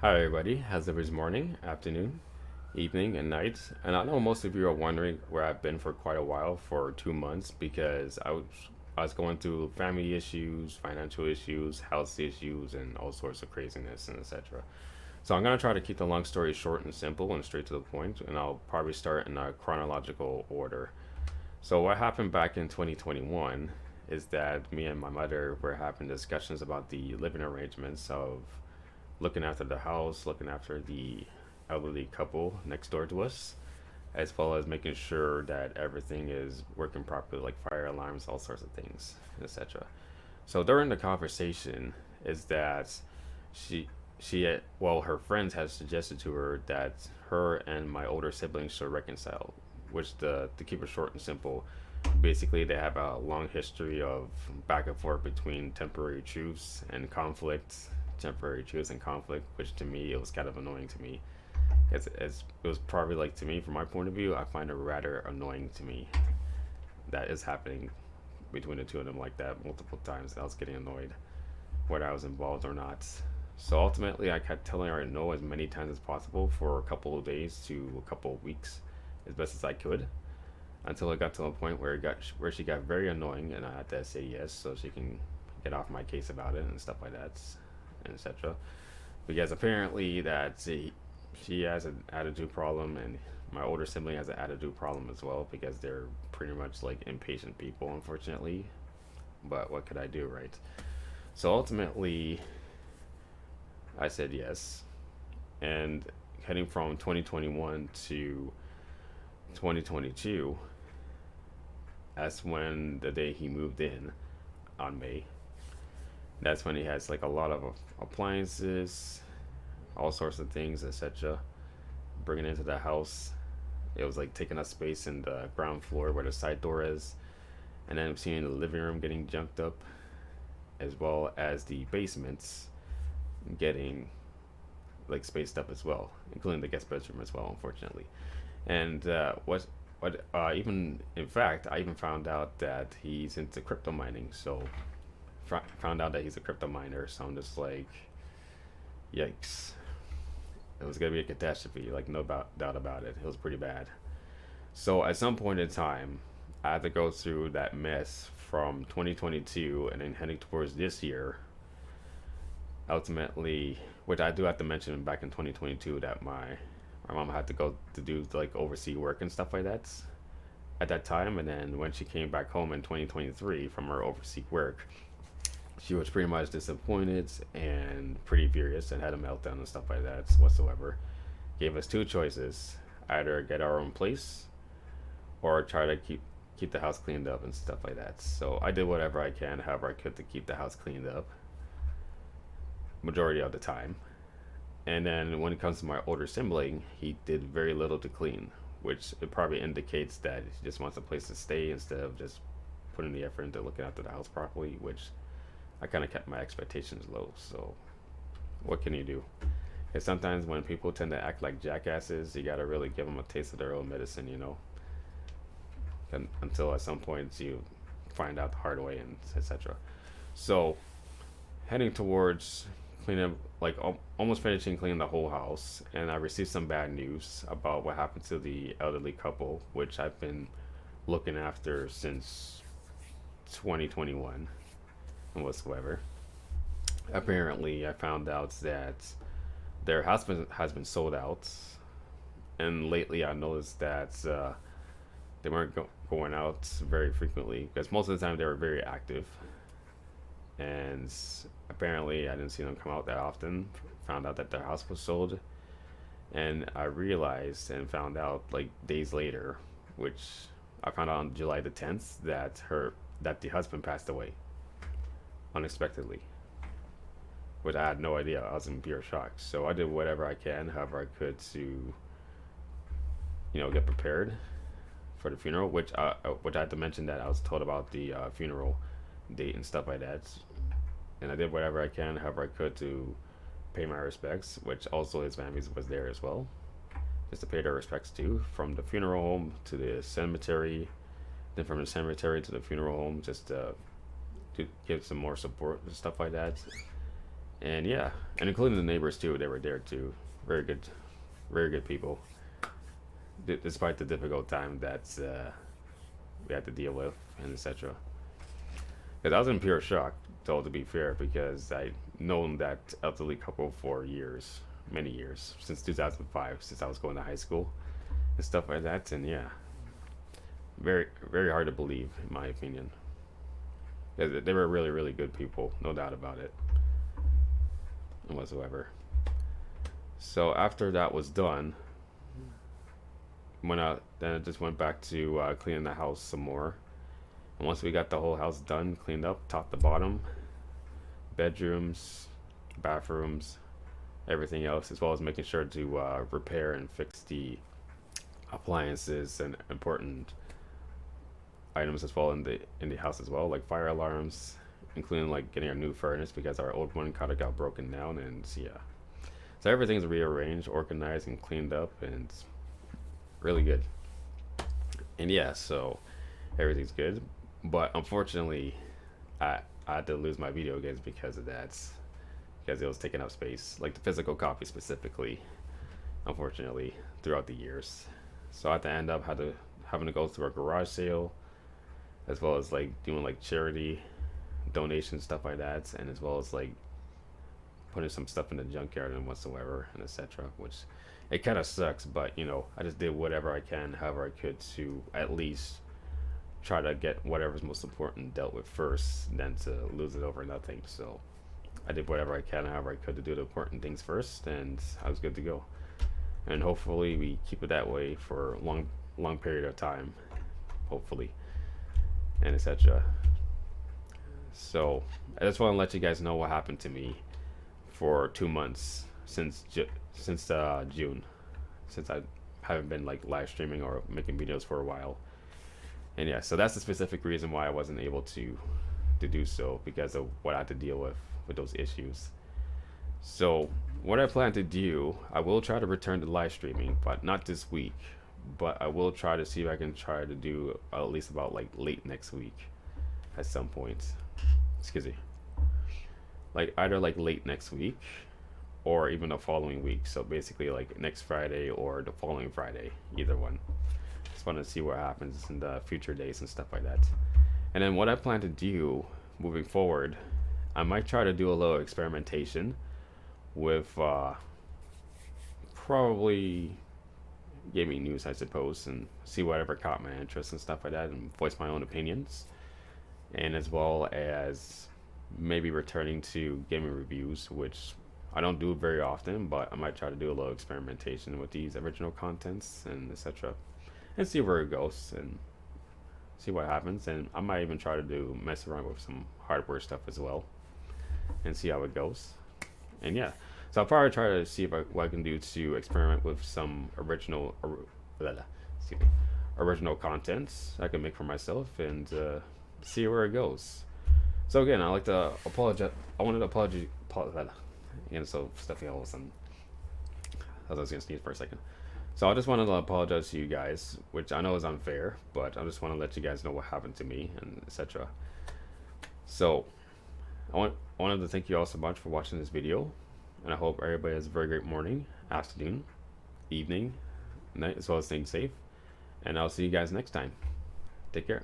Hi, everybody. How's everybody's morning, afternoon, evening, and night? And I know most of you are wondering where I've been for quite a while, for 2 months, because I was going through family issues, financial issues, health issues, and all sorts of craziness and etc. So I'm gonna try to keep the long story short and simple and straight to the point, and I'll probably start in a chronological order. So what happened back in 2021 is that me and my mother were having discussions about the living arrangements of looking after the house, looking after the elderly couple next door to us, as well as making sure that everything is working properly, like fire alarms, all sorts of things, etc. So during the conversation, is that she her friends had suggested to her that her and my older siblings should reconcile, which the to keep it short and simple, basically they have a long history of back and forth between temporary truce and conflict, which to me it was kind of annoying to me. It was probably like to me from my point of view, I find it rather annoying to me that is happening between the two of them like that multiple times. I was getting annoyed whether I was involved or not. So ultimately, I kept telling her no as many times as possible for a couple of days to a couple of weeks, as best as I could, until it got to a point where she got very annoying, and I had to say yes so she can get off my case about it and stuff like that, and etc. Because apparently she has an attitude problem, and my older sibling has an attitude problem as well, because they're pretty much like impatient people, unfortunately. But what could I do, right? So ultimately, I said yes, and heading from 2021 to 2022, that's when the day he moved in on May. That's when he has like a lot of appliances, all sorts of things, etc. Bringing into the house. It was like taking up space in the ground floor where the side door is, and then seeing the living room getting junked up, as well as the basements getting like spaced up as well, including the guest bedroom as well, unfortunately. And even in fact, I even found out that he's into crypto mining. So found out that he's a crypto miner. So I'm just like, yikes! It was gonna be a catastrophe, like no doubt about it. It was pretty bad. So at some point in time, I had to go through that mess from 2022 and then heading towards this year. Ultimately, which I do have to mention back in 2022 that my mom had to go to do like oversee work and stuff like that at that time. And then when she came back home in 2023 from her overseas work, she was pretty much disappointed and pretty furious and had a meltdown and stuff like that whatsoever. Gave us two choices: either get our own place or try to keep the house cleaned up and stuff like that. So I did whatever I can, however I could, to keep the house cleaned up majority of the time. And then when it comes to my older sibling, he did very little to clean, which it probably indicates that he just wants a place to stay instead of just putting the effort into looking after the house properly, which I kind of kept my expectations low. So what can you do? Because sometimes when people tend to act like jackasses, you gotta really give them a taste of their own medicine, until at some point you find out the hard way and etc. So heading towards cleaning, like almost finishing cleaning the whole house, and I received some bad news about what happened to the elderly couple, which I've been looking after since 2021 and whatsoever. Apparently, I found out that their house has been sold out, and lately I noticed that they weren't going out very frequently because most of the time they were very active, and apparently I didn't see them come out that often. Found out that their house was sold, and I realized and found out like days later, which I found out on July the 10th, that the husband passed away unexpectedly, which I had no idea. I was in pure shock. So I did whatever I can, however I could, to get prepared for the funeral. Which I had to mention that I was told about the funeral date and stuff like that, and I did whatever I can, however I could, to pay my respects. Which also his family was there as well, just to pay their respects too, from the funeral home to the cemetery, then from the cemetery to the funeral home, just to give some more support and stuff like that. And yeah, and including the neighbors too, they were there too. Very good, very good people, despite the difficult time that we had to deal with and etc. Because I was in pure shock, told to be fair, because I known that elderly couple for years, many years, since 2005, since I was going to high school and stuff like that. And yeah, very very hard to believe, in my opinion. They were really really good people, no doubt about it whatsoever. So after that was done, then I just went back to cleaning the house some more. And once we got the whole house done, cleaned up, top to bottom, bedrooms, bathrooms, everything else, as well as making sure to repair and fix the appliances and important items as well in the house as well, like fire alarms, including like getting a new furnace because our old one kind of got broken down. And yeah, so everything's rearranged, organized, and cleaned up, and it's really good. And yeah, so everything's good. But unfortunately, I had to lose my video games because of that, because it was taking up space, like the physical copy specifically. Unfortunately, throughout the years, so I had to end up having to go through a garage sale, as well as like doing like charity donations, stuff like that, and as well as like putting some stuff in the junkyard and whatsoever and etc. Which it kind of sucks, but you know, I just did whatever I can, however I could, to at least try to get whatever's most important dealt with first, than to lose it over nothing. So I did whatever I can, however I could, to do the important things first, and I was good to go. And hopefully we keep it that way for a long period of time, hopefully, and etc. So I just want to let you guys know what happened to me for 2 months since June, since I haven't been like live streaming or making videos for a while. And yeah, so that's the specific reason why I wasn't able to do so, because of what I had to deal with those issues. So what I plan to do, I will try to return to live streaming, but not this week. But I will try to see if I can try to do at least about like late next week at some point. Excuse me. Like either like late next week or even the following week. So basically like next Friday or the following Friday, either one. Just want to see what happens in the future days and stuff like that. And then what I plan to do moving forward, I might try to do a little experimentation with probably gaming news, I suppose, and see whatever caught my interest and stuff like that, and voice my own opinions. And as well as maybe returning to gaming reviews, which I don't do very often, but I might try to do a little experimentation with these original contents and etc. And see where it goes and see what happens. And I might even try to mess around with some hardware stuff as well and see how it goes. And yeah, so I'll probably try to see what I can do to experiment with some original contents I can make for myself, and see where it goes. So again, I like to apologize. I wanted to apologize. Again, so stuffy all of a sudden. I was gonna sneeze for a second. So I just wanted to apologize to you guys, which I know is unfair, but I just want to let you guys know what happened to me and etc. So I wanted to thank you all so much for watching this video, and I hope everybody has a very great morning, afternoon, evening, night, as well as staying safe. And I'll see you guys next time. Take care.